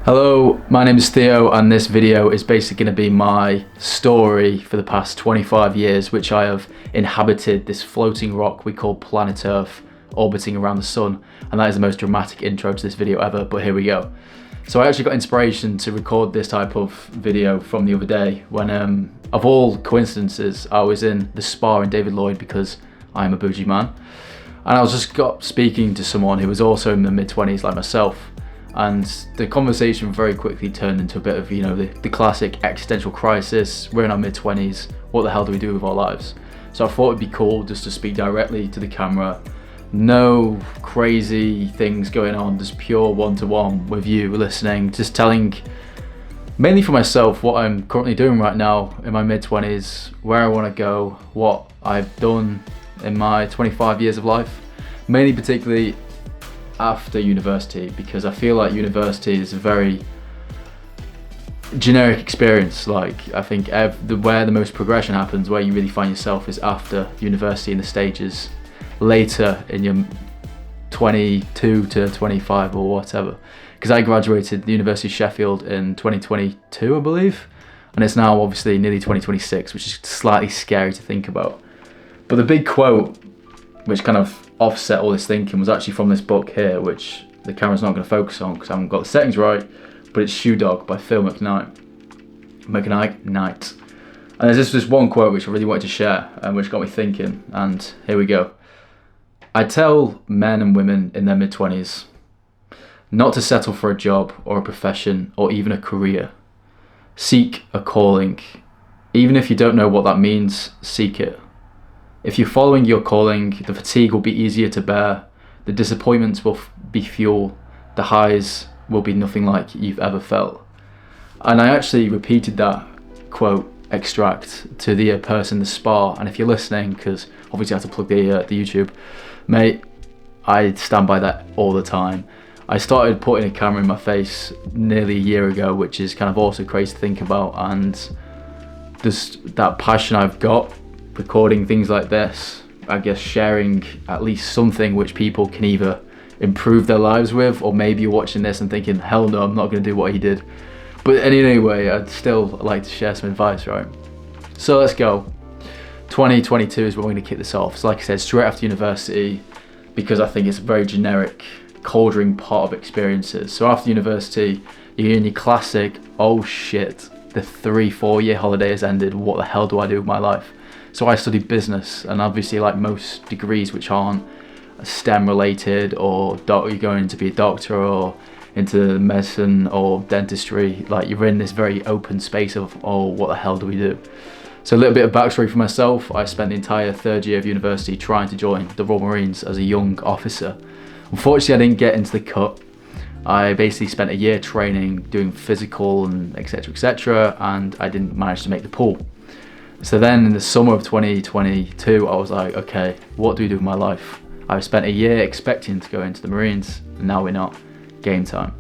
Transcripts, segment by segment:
Hello, my name is Theo and this video is basically going to be my story for the past 25 years which I have inhabited this floating rock we call planet Earth orbiting around the sun, and that is the most dramatic intro to this video ever, but here we go. So I actually got inspiration to record this type of video from the other day when of all coincidences I was in the spa in David Lloyd because I am a bougie man, and I was just speaking to someone who was also in the mid-20s like myself. And the conversation very quickly turned into a bit of, the classic existential crisis. We're in our mid-20s, what the hell do we do with our lives? So I thought it'd be cool just to speak directly to the camera. No crazy things going on, just pure one-to-one with you listening, just telling, mainly for myself, what I'm currently doing right now in my mid-20s, where I want to go, what I've done in my 25 years of life, mainly particularly after university, because I feel like university is a very generic experience. Like, I think where the most progression happens, where you really find yourself, is after university, in the stages later in your 22 to 25 or whatever, because I graduated the University of Sheffield in 2022 I believe, and it's now obviously nearly 2026, which is slightly scary to think about. But the big quote which kind of offset all this thinking was actually from this book here, which the camera's not going to focus on because I haven't got the settings right, but it's Shoe Dog by Phil McKnight. And there's this one quote which I really wanted to share and which got me thinking, and here we go. I tell men and women in their mid-20s not to settle for a job or a profession or even a career. Seek a calling. Even if you don't know what that means, seek it. If you're following your calling, the fatigue will be easier to bear, the disappointments will be fuel, the highs will be nothing like you've ever felt. And I actually repeated that quote extract to the person in the spa, and if you're listening, because obviously I have to plug the YouTube, mate, I stand by that all the time. I started putting a camera in my face nearly a year ago, which is kind of also crazy to think about, and just that passion I've got recording things like this, I guess sharing at least something which people can either improve their lives with, or maybe you're watching this and thinking, hell no, I'm not going to do what he did. But anyway, I'd still like to share some advice, right? So let's go. 2022 is when we're going to kick this off. So like I said, straight after university, because I think it's a very generic cauldron pot of experiences. So after university, you're in your classic, oh shit, the 3-4 year holiday has ended, what the hell do I do with my life? So I studied business, and obviously like most degrees which aren't STEM related, or you're going to be a doctor or into medicine or dentistry, like you're in this very open space of, oh, what the hell do we do? So a little bit of backstory for myself. I spent the entire third year of university trying to join the Royal Marines as a young officer. Unfortunately, I didn't get into the cut. I basically spent a year training, doing physical and etc, and I didn't manage to make the pool. So then in the summer of 2022, I was like, okay, what do we do with my life? I've spent a year expecting to go into the Marines, and now we're not. Game time.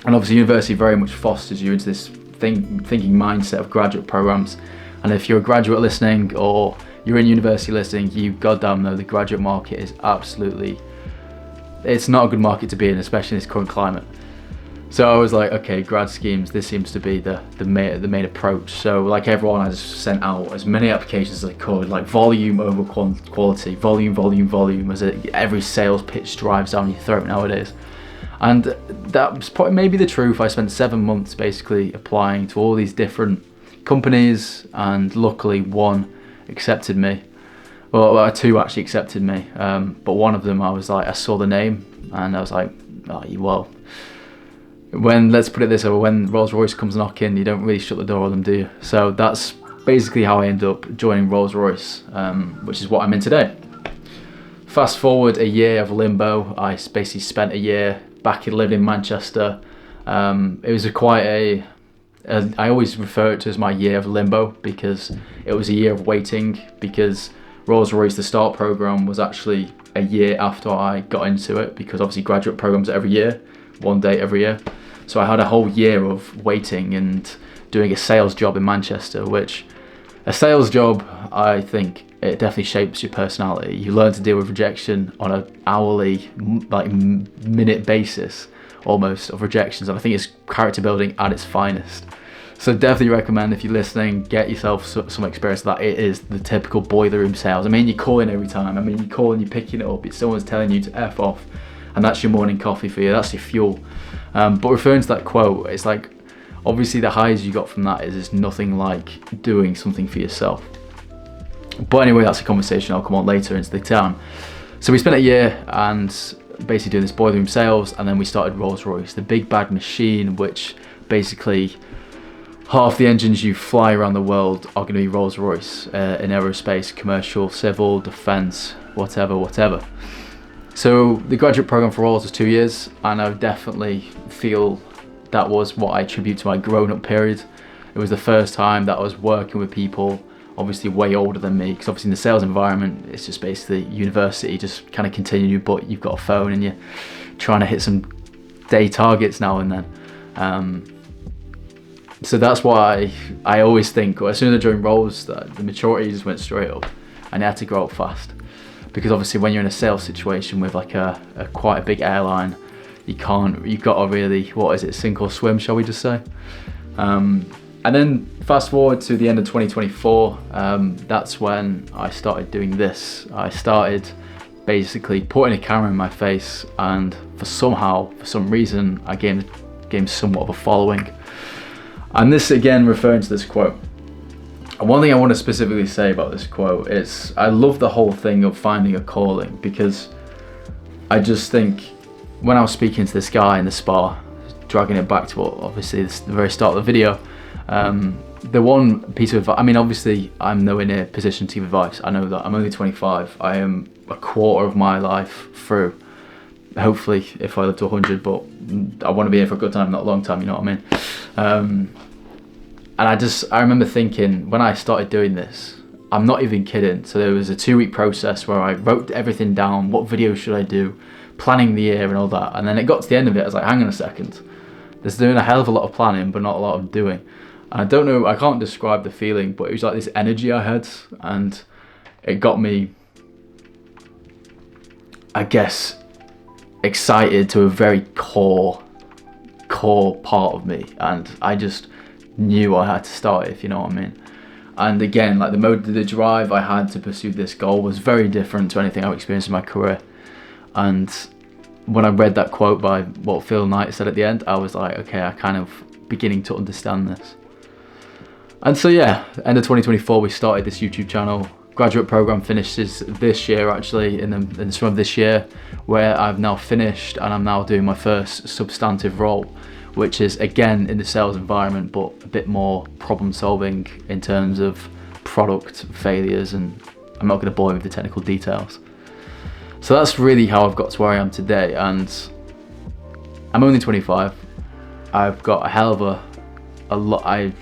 And obviously university very much fosters you into this thinking mindset of graduate programs. And if you're a graduate listening, or you're in university listening, you goddamn know the graduate market is absolutely, it's not a good market to be in, especially in this current climate. So I was like, okay, grad schemes, this seems to be the main approach. So like everyone, I just sent out as many applications as I could, like volume over quality, volume, as every sales pitch drives down your throat nowadays. And that was probably maybe the truth. I spent 7 months basically applying to all these different companies, and luckily one accepted me. Well, two actually accepted me, but one of them I saw the name and I was like, oh, well, let's put it this way, when Rolls-Royce comes knocking, you don't really shut the door on them, do you? So that's basically how I ended up joining Rolls-Royce, which is what I'm in today. Fast forward a year of limbo. I basically spent a year back living in Manchester. It was I always refer to it as my year of limbo, because it was a year of waiting, because Rolls-Royce, the START program, was actually a year after I got into it, because obviously graduate programs are every year, one day every year. So I had a whole year of waiting and doing a sales job in Manchester, which a sales job, I think it definitely shapes your personality. You learn to deal with rejection on an hourly, like minute basis, almost of rejections, and I think it's character building at its finest. So definitely recommend, if you're listening, get yourself some experience of that. It is the typical boiler room sales. I mean, you're calling every time. I mean, you're calling, you're picking it up. It's someone's telling you to F off, and that's your morning coffee for you. That's your fuel. But referring to that quote, it's like, obviously the highs you got from that is nothing like doing something for yourself. But anyway, that's a conversation I'll come on later into the town. So we spent a year and basically doing this boiler room sales, and then we started Rolls-Royce, the big bad machine, which basically half the engines you fly around the world are going to be Rolls-Royce, in aerospace, commercial, civil, defence, whatever. So the graduate program for Rolls was 2 years, and I definitely feel that was what I attribute to my grown-up period. It was the first time that I was working with people obviously way older than me, because obviously in the sales environment it's just basically university, just kind of continue, but you've got a phone and you're trying to hit some day targets now and then. So that's why I always think, as soon as I joined Rolls, that the maturity just went straight up, and I had to grow up fast. Because obviously when you're in a sales situation with like a quite a big airline, you've got to really, sink or swim, shall we just say. And then fast forward to the end of 2024, that's when I started doing this. I started basically putting a camera in my face, and for some reason, I gained somewhat of a following. And this, again, referring to this quote. And one thing I want to specifically say about this quote is I love the whole thing of finding a calling, because I just think when I was speaking to this guy in the spa, dragging it back to what obviously this, the very start of the video, the one piece of advice, I mean, obviously I'm nowhere near position to give advice. I know that I'm only 25. I am a quarter of my life through. Hopefully, if I live to 100, but I want to be here for a good time, not a long time, you know what I mean? And I remember thinking, when I started doing this, I'm not even kidding. So there was a 2-week process where I wrote everything down, what video should I do, planning the year and all that. And then it got to the end of it, I was like, hang on a second. There's doing a hell of a lot of planning, but not a lot of doing. And I don't know, I can't describe the feeling, but it was like this energy I had, and it got me, I guess, excited to a very core part of me, and I just knew I had to start it, if you know what I mean. And again, like the drive I had to pursue this goal was very different to anything I've experienced in my career. And when I read that quote by what Phil Knight said at the end, I was like, okay, I kind of beginning to understand this. And so yeah, end of 2024 we started this YouTube channel. Graduate program finishes this year, actually, in the summer of this year, where I've now finished and I'm now doing my first substantive role, which is again in the sales environment, but a bit more problem solving in terms of product failures, and I'm not going to bore you with the technical details. So that's really how I've got to where I am today, and I'm only 25. I've got a hell of a lot. I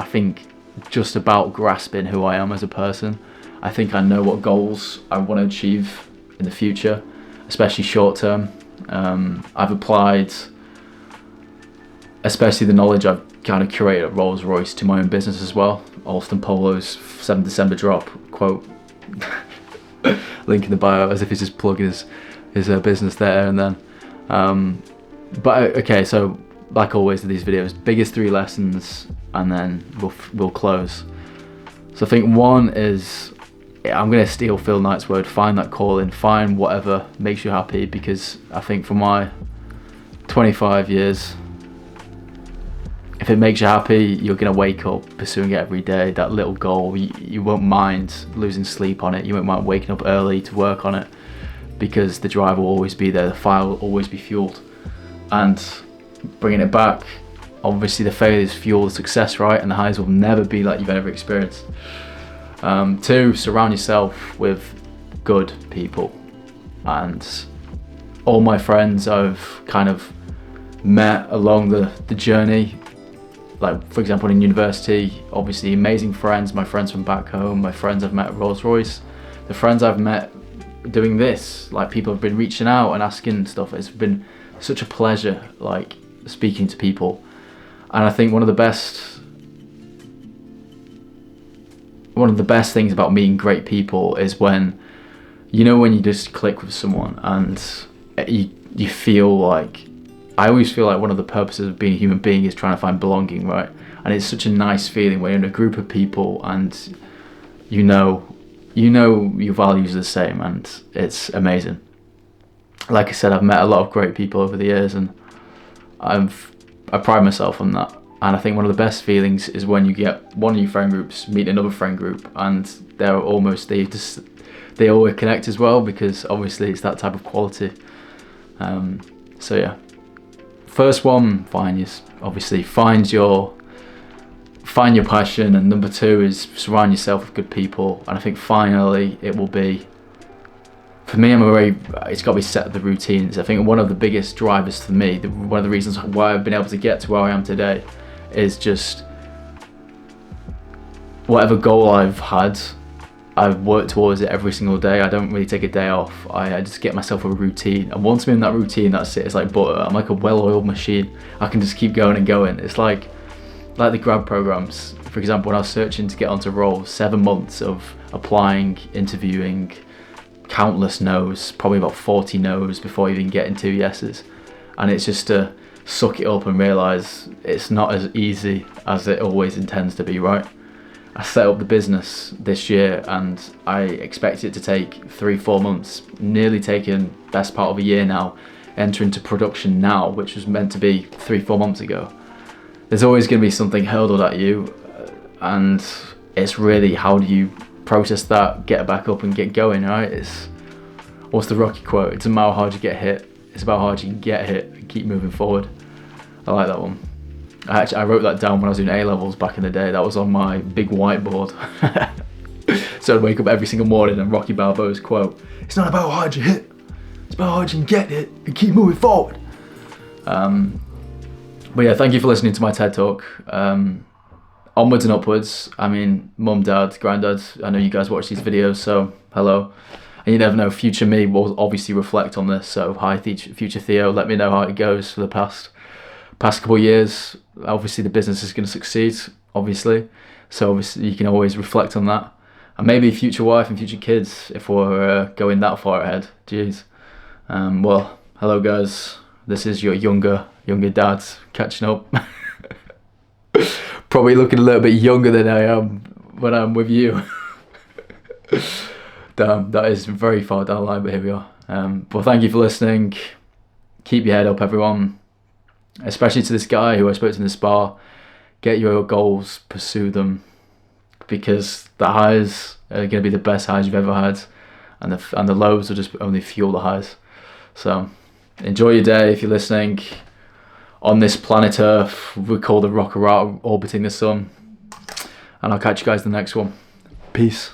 think just about grasping who I am as a person. I think I know what goals I want to achieve in the future, especially short term. I've applied, especially the knowledge I've kind of curated at Rolls-Royce, to my own business as well. Alston Polo's 7th December drop quote, link in the bio, as if he's just plugging his business there and then. But okay, so like always with these videos, biggest 3 lessons, and then we'll close. So I think one is, I'm going to steal Phil Knight's word, find that calling, find whatever makes you happy, because I think for my 25 years, if it makes you happy, you're going to wake up pursuing it every day, that little goal. You won't mind losing sleep on it, you won't mind waking up early to work on it, because the drive will always be there, the fire will always be fueled. And bringing it back, obviously the failures fuel the success, right? And the highs will never be like you've ever experienced. 2, surround yourself with good people. And all my friends I've kind of met along the journey, like for example in university, obviously amazing friends, my friends from back home, my friends I've met at Rolls-Royce, the friends I've met doing this, like people have been reaching out and asking stuff. It's been such a pleasure, like speaking to people. And I think one of the best things about meeting great people is when you just click with someone and you feel like I always feel like one of the purposes of being a human being is trying to find belonging, right? And it's such a nice feeling when you're in a group of people and you know your values are the same, and it's amazing. Like I said, I've met a lot of great people over the years, and I pride myself on that. And I think one of the best feelings is when you get one of your friend groups meet another friend group, and they all connect as well, because obviously it's that type of quality. So yeah, first one, find your passion, and number two is surround yourself with good people. And I think finally it will be, for me, it's got to be set the routines. I think one of the biggest drivers for me, one of the reasons why I've been able to get to where I am today, is just whatever goal I've had, I've worked towards it every single day. I don't really take a day off. I just get myself a routine, and once I'm in that routine, that's it. It's like butter. I'm like a well-oiled machine. I can just keep going and going. It's like the grad programs. For example, when I was searching to get onto roles, 7 months of applying, interviewing, countless no's, probably about 40 no's before even getting 2 yeses. And it's just to suck it up and realise it's not as easy as it always intends to be, right? I set up the business this year and I expect it to take 3-4 months, nearly taken best part of a year now, enter into production now, which was meant to be 3-4 months ago. There's always going to be something hurled at you, and it's really, how do you process that, get back up and get going, right? What's the Rocky quote? It doesn't matter how hard you get hit, it's about how hard you can get hit and keep moving forward. I like that one. I wrote that down when I was doing A-levels back in the day. That was on my big whiteboard. So I'd wake up every single morning and Rocky Balboa's quote, it's not about how hard you hit, it's about how hard you can get hit and keep moving forward. But yeah, thank you for listening to my TED Talk. Onwards and upwards. I mean, mum, dad, granddad, I know you guys watch these videos, so hello. And you never know, future me will obviously reflect on this. So hi, future Theo, let me know how it goes for the past couple of years. Obviously the business is going to succeed, obviously. So obviously you can always reflect on that. And maybe future wife and future kids, if we're going that far ahead. Jeez. Well, hello guys. This is your younger dad catching up. Probably looking a little bit younger than I am when I'm with you. Damn, that is very far down the line, but here we are. But thank you for listening. Keep your head up, everyone. Especially to this guy who I spoke to in the spa. Get your goals, pursue them, because the highs are going to be the best highs you've ever had, and the lows will just only fuel the highs. So enjoy your day if you're listening. On this planet Earth, we call the rocket orbiting the sun. And I'll catch you guys in the next one. Peace.